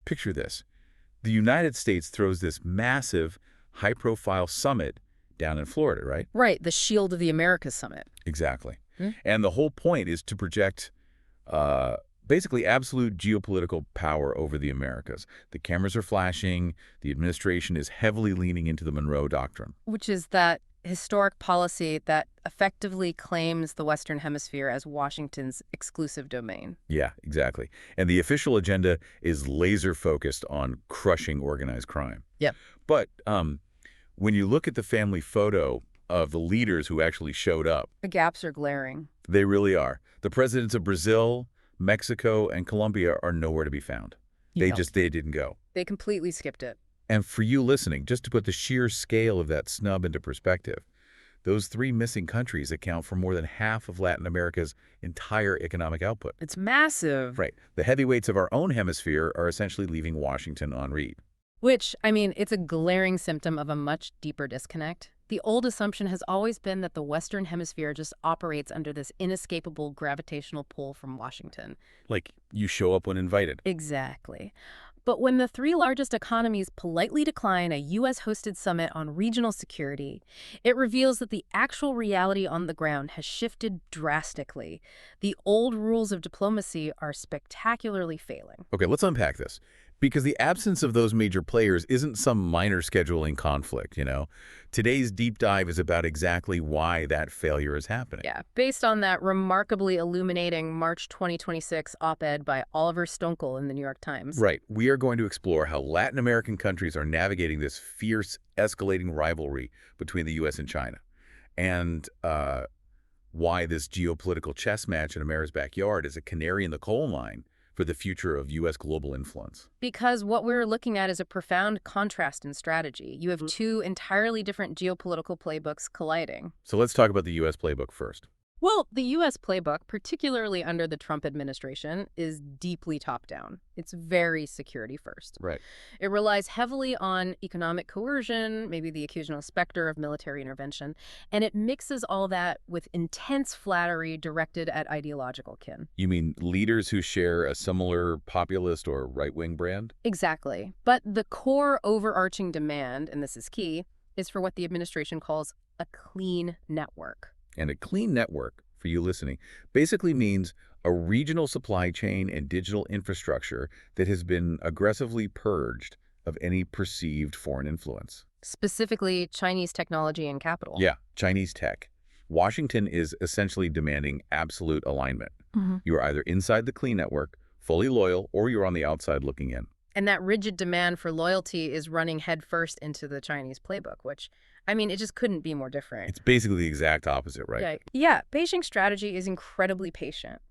Picture this. The United States throws this massive, high-profile summit down in Florida, right? Right, the Shield of the Americas Summit. Exactly. Hmm? And the whole point is to project uh, basically absolute geopolitical power over the Americas. The cameras are flashing. The administration is heavily leaning into the Monroe Doctrine. Which is that historic policy that effectively claims the Western Hemisphere as Washington's exclusive domain. Yeah, exactly. And the official agenda is laser-focused on crushing organized crime. Yep. But when you look at the family photo of the leaders who actually showed up, The gaps are glaring. they really are. The presidents of Brazil, Mexico, and Colombia are nowhere to be found. They didn't go. They completely skipped it. And for you listening, just to put the sheer scale of that snub into perspective, those 3 missing countries account for more than half of Latin America's entire economic output. It's massive. Right. The heavyweights of our own hemisphere are essentially leaving Washington en route. Which, I mean, it's a glaring symptom of a much deeper disconnect. The old assumption has always been that the Western Hemisphere just operates under this inescapable gravitational pull from Washington. Like, you show up when invited. Exactly. But when the 3 largest economies politely decline a U.S.-hosted summit on regional security, it reveals that the actual reality on the ground has shifted drastically. The old rules of diplomacy are spectacularly failing. Okay, let's unpack this. Because the absence of those major players isn't some minor scheduling conflict, you know? Today's deep dive is about exactly why that failure is happening. Yeah, based on that remarkably illuminating March 2026 op-ed by Oliver Stonkel in the New York Times. Right. We are going to explore how Latin American countries are navigating this fierce, escalating rivalry between the U.S. and China, and why this geopolitical chess match in America's backyard is a canary in the coal mine for the future of U.S. global influence. Because what we're looking at is a profound contrast in strategy. You have 2 entirely different geopolitical playbooks colliding. So let's talk about the U.S. playbook first. Well, the U.S. playbook, particularly under the Trump administration, is deeply top-down. It's very security first. Right. It relies heavily on economic coercion, maybe the occasional specter of military intervention, and it mixes all that with intense flattery directed at ideological kin. You mean leaders who share a similar populist or right-wing brand? Exactly. But the core overarching demand, and this is key, is for what the administration calls a clean network. And a clean network, for you listening, basically means a regional supply chain and digital infrastructure that has been aggressively purged of any perceived foreign influence. Specifically, Chinese technology and capital. Yeah, Chinese tech. Washington is essentially demanding absolute alignment. You are either inside the clean network, fully loyal, or you're on the outside looking in. And that rigid demand for loyalty is running headfirst into the Chinese playbook, which, I mean, it just couldn't be more different. It's basically the exact opposite, right? Yeah, Beijing's strategy is incredibly patient.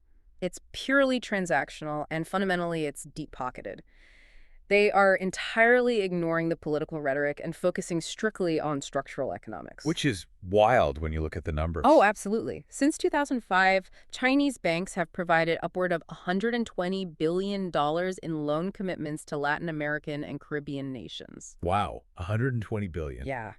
It's purely transactional, and fundamentally, it's deep-pocketed. They are entirely ignoring the political rhetoric and focusing strictly on structural economics. Which is wild when you look at the numbers. Oh, absolutely. Since 2005, Chinese banks have provided upward of $120 billion in loan commitments to Latin American and Caribbean nations. Wow, $120 billion. Yeah.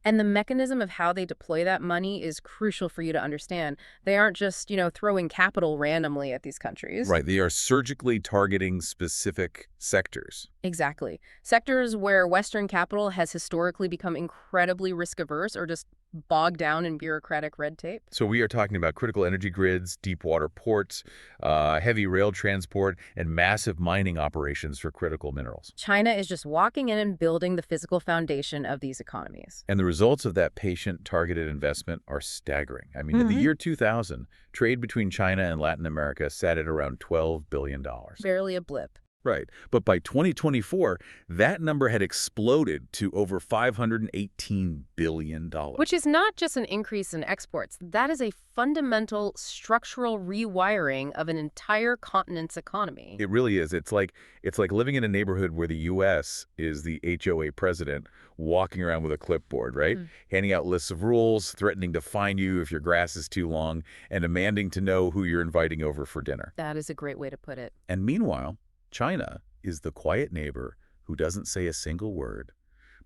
And the mechanism of how they deploy that money is crucial for you to understand. They aren't just, throwing capital randomly at these countries. Right, they are surgically targeting specific sectors. Exactly. Sectors where Western capital has historically become incredibly risk-averse or just bogged down in bureaucratic red tape. So we are talking about critical energy grids, deep water ports, heavy rail transport, and massive mining operations for critical minerals. China is just walking in and building the physical foundation of these economies. And the results of that patient, targeted investment are staggering. I mean, in the year 2000, trade between China and Latin America sat at around $12 billion. Barely a blip. Right. But by 2024, that number had exploded to over $518 billion. Which is not just an increase in exports. That is a fundamental structural rewiring of an entire continent's economy. It really is. It's like living in a neighborhood where the U.S. is the HOA president walking around with a clipboard, right? Handing out lists of rules, threatening to fine you if your grass is too long, and demanding to know who you're inviting over for dinner. That is a great way to put it. And meanwhile, China is the quiet neighbor who doesn't say a single word,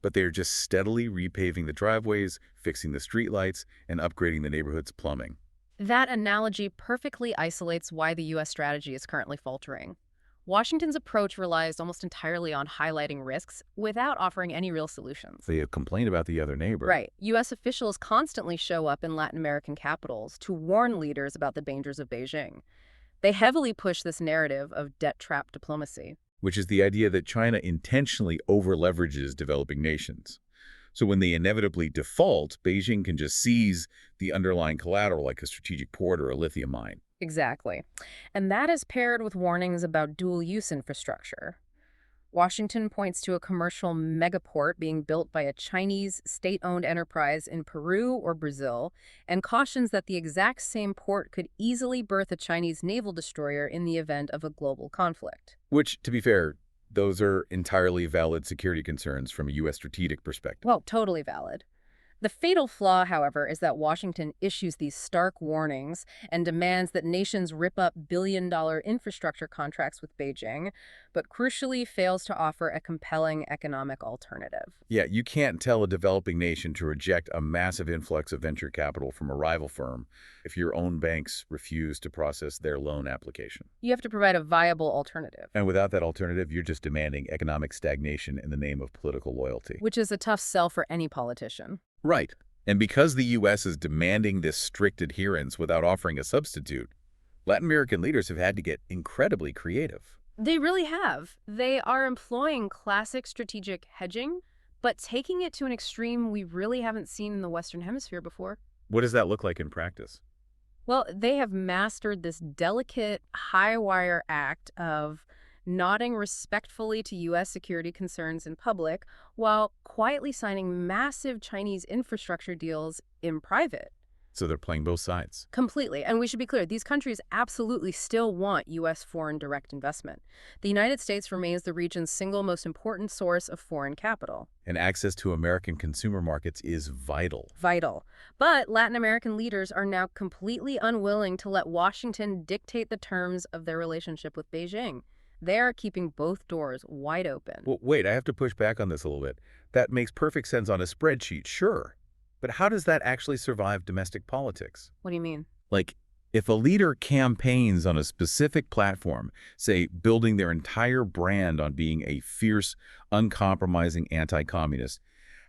but they're just steadily repaving the driveways, fixing the streetlights, and upgrading the neighborhood's plumbing. That analogy perfectly isolates why the U.S. strategy is currently faltering. Washington's approach relies almost entirely on highlighting risks without offering any real solutions. They complain about the other neighbor. Right. U.S. officials constantly show up in Latin American capitals to warn leaders about the dangers of Beijing. They heavily push this narrative of debt trap diplomacy. Which is the idea that China intentionally over-leverages developing nations. So when they inevitably default, Beijing can just seize the underlying collateral like a strategic port or a lithium mine. Exactly. And that is paired with warnings about dual-use infrastructure. Washington points to a commercial megaport being built by a Chinese state-owned enterprise in Peru or Brazil, and cautions that the exact same port could easily birth a Chinese naval destroyer in the event of a global conflict. Which, to be fair, those are entirely valid security concerns from a U.S. strategic perspective. Well, totally valid. The fatal flaw, however, is that Washington issues these stark warnings and demands that nations rip up billion-dollar infrastructure contracts with Beijing, but crucially fails to offer a compelling economic alternative. Yeah, you can't tell a developing nation to reject a massive influx of venture capital from a rival firm if your own banks refuse to process their loan application. You have to provide a viable alternative, And without that alternative, you're just demanding economic stagnation in the name of political loyalty. which is a tough sell for any politician. Right. And because the U.S. is demanding this strict adherence without offering a substitute, Latin American leaders have had to get incredibly creative. They really have. They are employing classic strategic hedging, but taking it to an extreme we really haven't seen in the Western Hemisphere before. What does that look like in practice? Well, they have mastered this delicate, high-wire act of nodding respectfully to U.S. security concerns in public while quietly signing massive Chinese infrastructure deals in private. So they're playing both sides. Completely. And we should be clear, these countries absolutely still want U.S. foreign direct investment. The United States remains the region's single most important source of foreign capital. And access to American consumer markets is vital. Vital. But Latin American leaders are now completely unwilling to let Washington dictate the terms of their relationship with Beijing. They are keeping both doors wide open. Well, wait, I have to push back on this a little bit. That makes perfect sense on a spreadsheet, sure. But how does that actually survive domestic politics? What do you mean? Like, if a leader campaigns on a specific platform, say building their entire brand on being a fierce, uncompromising anti-communist,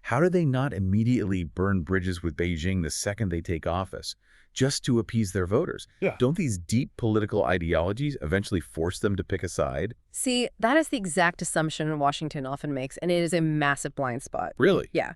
how do they not immediately burn bridges with Beijing the second they take office, just to appease their voters? Yeah. Don't these deep political ideologies eventually force them to pick a side? See, that is the exact assumption Washington often makes, and it is a massive blind spot. Really? Yeah.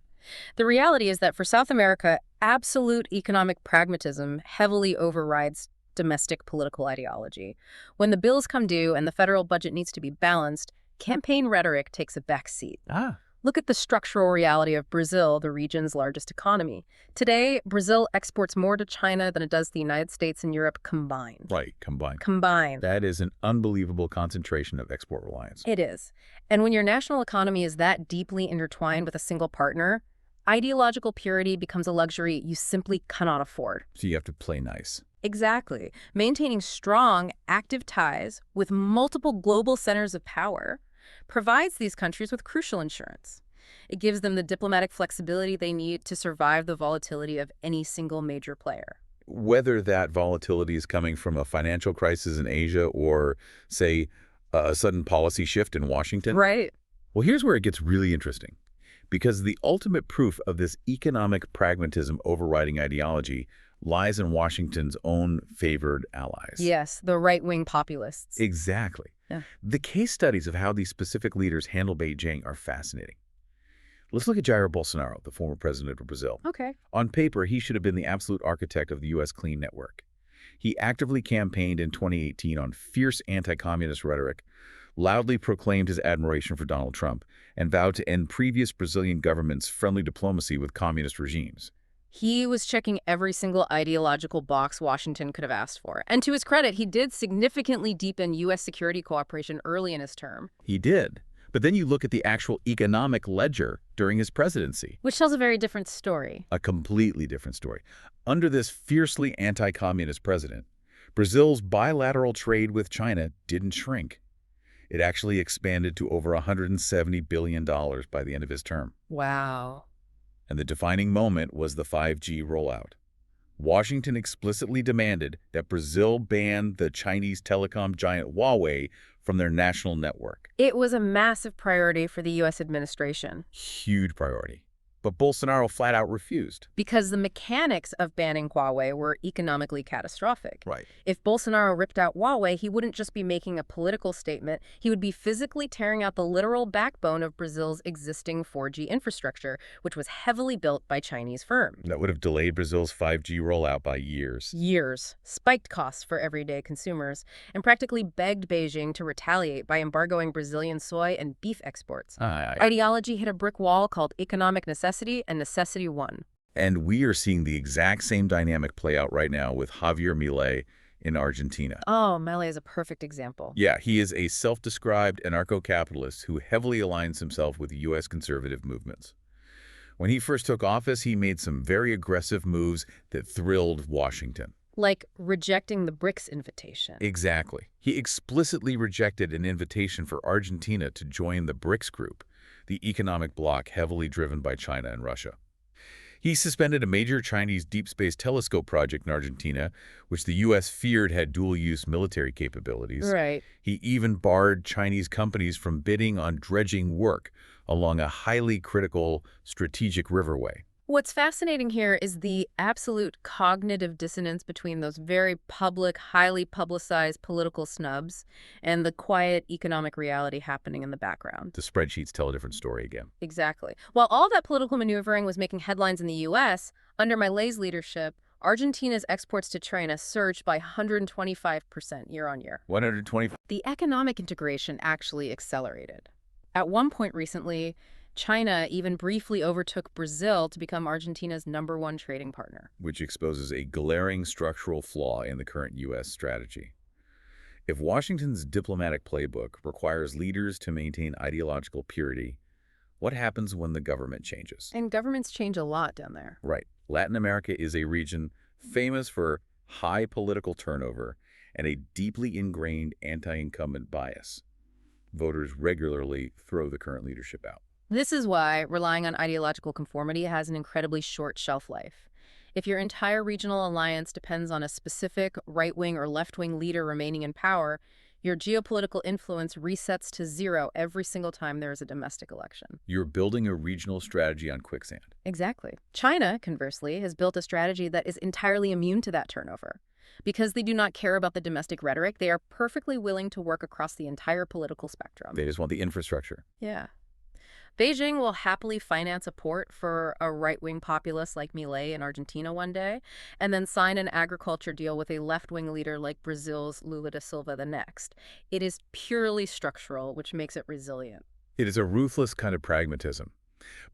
The reality is that for South America, absolute economic pragmatism heavily overrides domestic political ideology. When the bills come due and the federal budget needs to be balanced, campaign rhetoric takes a back seat. Ah. Look at the structural reality of Brazil, the region's largest economy. Today, Brazil exports more to China than it does the United States and Europe combined. Right, combined. Combined. That is an unbelievable concentration of export reliance. It is. And when your national economy is that deeply intertwined with a single partner, ideological purity becomes a luxury you simply cannot afford. So you have to play nice. Exactly. Maintaining strong, active ties with multiple global centers of power provides these countries with crucial insurance. It gives them the diplomatic flexibility they need to survive the volatility of any single major player. Whether that volatility is coming from a financial crisis in Asia or, say, a sudden policy shift in Washington. Right. Well, here's where it gets really interesting. Because the ultimate proof of this economic pragmatism overriding ideology lies in Washington's own favored allies. Yes, the right-wing populists. Exactly. Yeah. The case studies of how these specific leaders handle Beijing are fascinating. Let's look at Jair Bolsonaro, the former president of Brazil. Okay. On paper, he should have been the absolute architect of the U.S. clean network. He actively campaigned in 2018 on fierce anti-communist rhetoric, loudly proclaimed his admiration for Donald Trump, and vowed to end previous Brazilian governments' friendly diplomacy with communist regimes. He was checking every single ideological box Washington could have asked for. And to his credit, he did significantly deepen U.S. security cooperation early in his term. He did. But then you look at the actual economic ledger during his presidency. Which tells a very different story. A completely different story. Under this fiercely anti-communist president, Brazil's bilateral trade with China didn't shrink. It actually expanded to over $170 billion by the end of his term. Wow. And the defining moment was the 5G rollout. Washington explicitly demanded that Brazil ban the Chinese telecom giant Huawei from their national network. It was a massive priority for the U.S. administration. Huge priority. But Bolsonaro flat out refused. Because the mechanics of banning Huawei were economically catastrophic. Right. If Bolsonaro ripped out Huawei, he wouldn't just be making a political statement, he would be physically tearing out the literal backbone of Brazil's existing 4G infrastructure, which was heavily built by Chinese firms. That would have delayed Brazil's 5G rollout by years. Years, spiked costs for everyday consumers, and practically begged Beijing to retaliate by embargoing Brazilian soy and beef exports. Ideology hit a brick wall called economic necessity, and necessity won. And we are seeing the exact same dynamic play out right now with Javier Milei in Argentina. Oh, Milei is a perfect example. Yeah, he is a self-described anarcho-capitalist who heavily aligns himself with U.S. conservative movements. When he first took office, he made some very aggressive moves that thrilled Washington. Like rejecting the BRICS invitation. Exactly. He explicitly rejected an invitation for Argentina to join the BRICS group, the economic bloc heavily driven by China and Russia. He suspended a major Chinese deep space telescope project in Argentina, which the U.S. feared had dual-use military capabilities. Right. He even barred Chinese companies from bidding on dredging work along a highly critical strategic riverway. What's fascinating here is the absolute cognitive dissonance between those very public, highly publicized political snubs and the quiet economic reality happening in the background. The spreadsheets tell a different story again. Exactly. While all that political maneuvering was making headlines in the U.S., under Milei's leadership, Argentina's exports to China surged by 125% year on year. 120. The economic integration actually accelerated. At one point recently, China even briefly overtook Brazil to become Argentina's #1 trading partner. Which exposes a glaring structural flaw in the current U.S. strategy. If Washington's diplomatic playbook requires leaders to maintain ideological purity, what happens when the government changes? And governments change a lot down there. Right. Latin America is a region famous for high political turnover and a deeply ingrained anti-incumbent bias. Voters regularly throw the current leadership out. This is why relying on ideological conformity has an incredibly short shelf life. If your entire regional alliance depends on a specific right-wing or left-wing leader remaining in power, your geopolitical influence resets to zero every single time there is a domestic election. You're building a regional strategy on quicksand. Exactly. China, conversely, has built a strategy that is entirely immune to that turnover. Because they do not care about the domestic rhetoric, they are perfectly willing to work across the entire political spectrum. They just want the infrastructure. Yeah. Beijing will happily finance a port for a right-wing populist like Milei in Argentina one day, and then sign an agriculture deal with a left-wing leader like Brazil's Lula da Silva the next. It is purely structural, which makes it resilient. It is a ruthless kind of pragmatism.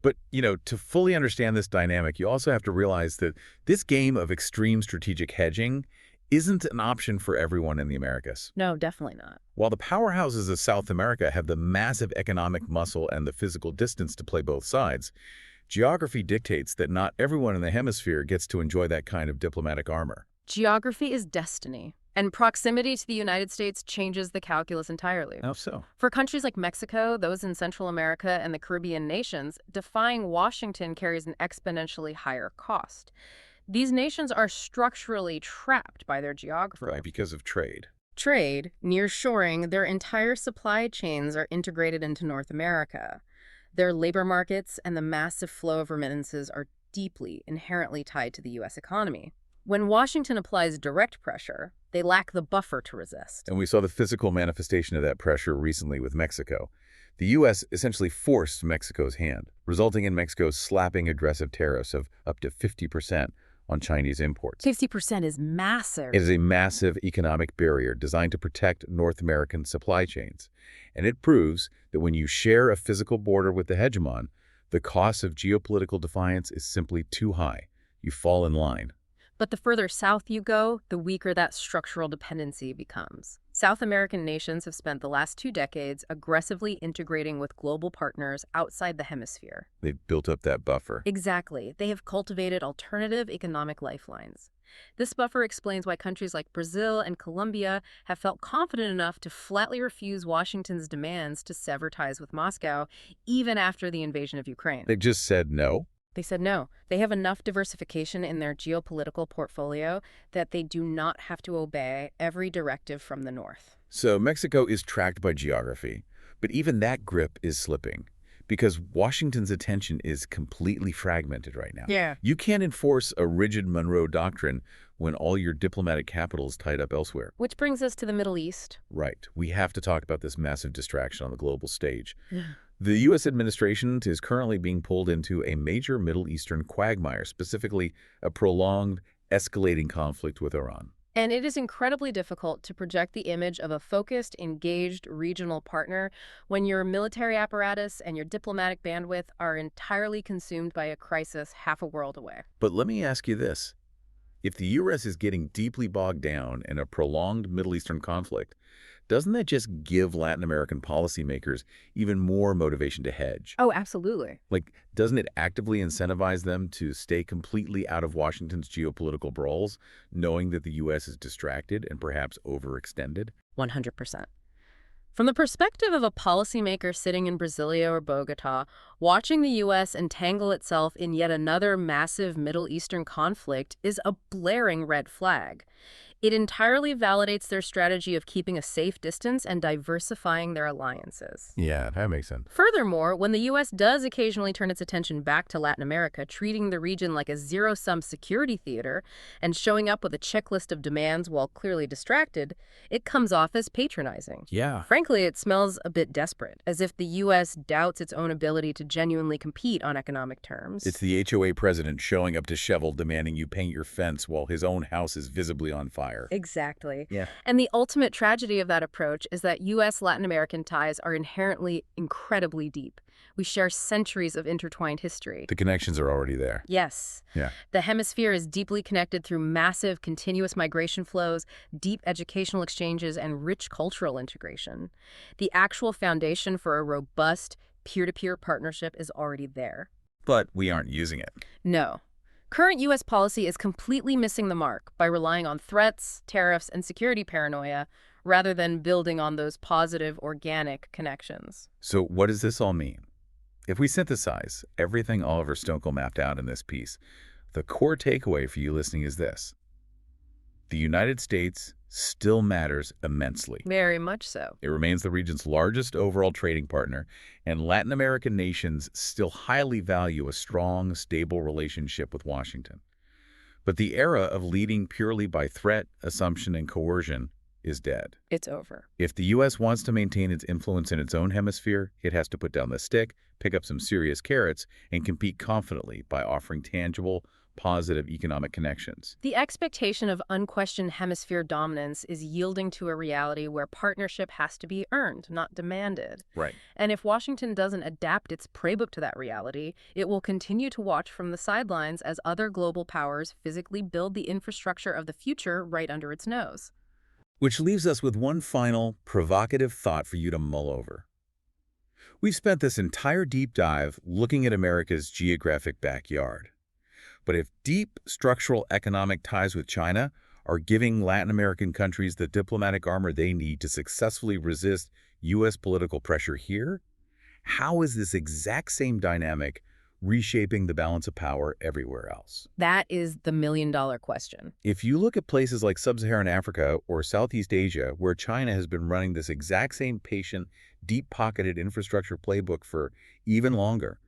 But, to fully understand this dynamic, you also have to realize that this game of extreme strategic hedging isn't an option for everyone in the Americas. No, definitely not. While the powerhouses of South America have the massive economic muscle and the physical distance to play both sides, geography dictates that not everyone in the hemisphere gets to enjoy that kind of diplomatic armor. Geography is destiny, and proximity to the United States changes the calculus entirely. How so? For countries like Mexico, those in Central America, and the Caribbean nations, defying Washington carries an exponentially higher cost. These nations are structurally trapped by their geography. Right, because of trade. Trade, nearshoring, their entire supply chains are integrated into North America. Their labor markets and the massive flow of remittances are deeply, inherently tied to the U.S. economy. When Washington applies direct pressure, they lack the buffer to resist. And we saw the physical manifestation of that pressure recently with Mexico. The U.S. essentially forced Mexico's hand, resulting in Mexico slapping aggressive tariffs of up to 50% on Chinese imports. 50% is massive. It is a massive economic barrier designed to protect North American supply chains. And it proves that when you share a physical border with the hegemon, the cost of geopolitical defiance is simply too high. You fall in line. But the further south you go, the weaker that structural dependency becomes. South American nations have spent the last 2 decades aggressively integrating with global partners outside the hemisphere. They've built up that buffer. Exactly. They have cultivated alternative economic lifelines. This buffer explains why countries like Brazil and Colombia have felt confident enough to flatly refuse Washington's demands to sever ties with Moscow, even after the invasion of Ukraine. They've just said no. They said no. They have enough diversification in their geopolitical portfolio that they do not have to obey every directive from the north. So Mexico is tracked by geography, but even that grip is slipping because Washington's attention is completely fragmented right now. Yeah. You can't enforce a rigid Monroe Doctrine when all your diplomatic capital is tied up elsewhere. Which brings us to the Middle East. Right. We have to talk about this massive distraction on the global stage. The U.S. administration is currently being pulled into a major Middle Eastern quagmire, specifically a prolonged, escalating conflict with Iran. And it is incredibly difficult to project the image of a focused, engaged regional partner when your military apparatus and your diplomatic bandwidth are entirely consumed by a crisis half a world away. But let me ask you this. If the U.S. is getting deeply bogged down in a prolonged Middle Eastern conflict, doesn't that just give Latin American policymakers even more motivation to hedge? Oh, absolutely. Like, doesn't it actively incentivize them to stay completely out of Washington's geopolitical brawls, knowing that the U.S. is distracted and perhaps overextended? 100%. From the perspective of a policymaker sitting in Brasilia or Bogota, watching the U.S. entangle itself in yet another massive Middle Eastern conflict is a blaring red flag. It entirely validates their strategy of keeping a safe distance and diversifying their alliances. Yeah, that makes sense. Furthermore, when the U.S. does occasionally turn its attention back to Latin America, treating the region like a zero-sum security theater and showing up with a checklist of demands while clearly distracted, it comes off as patronizing. Yeah. Frankly, it smells a bit desperate, as if the U.S. doubts its own ability to genuinely compete on economic terms. It's the HOA president showing up disheveled, demanding you paint your fence while his own house is visibly on fire. Exactly. Yeah. And the ultimate tragedy of that approach is that U.S.-Latin American ties are inherently incredibly deep. We share centuries of intertwined history. The connections are already there. Yes. Yeah. The hemisphere is deeply connected through massive, continuous migration flows, deep educational exchanges, and rich cultural integration. The actual foundation for a robust, peer-to-peer partnership is already there. But we aren't using it. No. Current U.S. policy is completely missing the mark by relying on threats, tariffs, and security paranoia rather than building on those positive, organic connections. So what does this all mean? If we synthesize everything Oliver Stoenkel mapped out in this piece, the core takeaway for you listening is this. The United States still matters immensely. Very much so. It remains the region's largest overall trading partner, and Latin American nations still highly value a strong, stable relationship with Washington. But the era of leading purely by threat, assumption, and coercion is dead. It's over. If the U.S. wants to maintain its influence in its own hemisphere, it has to put down the stick, pick up some serious carrots, and compete confidently by offering tangible, positive economic connections. The expectation of unquestioned hemisphere dominance is yielding to a reality where partnership has to be earned, not demanded. Right. And if Washington doesn't adapt its playbook to that reality, it will continue to watch from the sidelines as other global powers physically build the infrastructure of the future right under its nose. Which leaves us with one final, provocative thought for you to mull over. We've spent this entire deep dive looking at America's geographic backyard. But if deep structural economic ties with China are giving Latin American countries the diplomatic armor they need to successfully resist U.S. political pressure here, how is this exact same dynamic reshaping the balance of power everywhere else? That is the million-dollar question. If you look at places like Sub-Saharan Africa or Southeast Asia, where China has been running this exact same patient, deep-pocketed infrastructure playbook for even longer,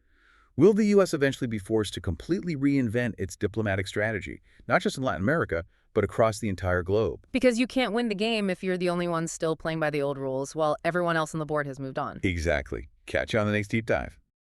will the U.S. eventually be forced to completely reinvent its diplomatic strategy, not just in Latin America, but across the entire globe? Because you can't win the game if you're the only one still playing by the old rules while everyone else on the board has moved on. Exactly. Catch you on the next Deep Dive.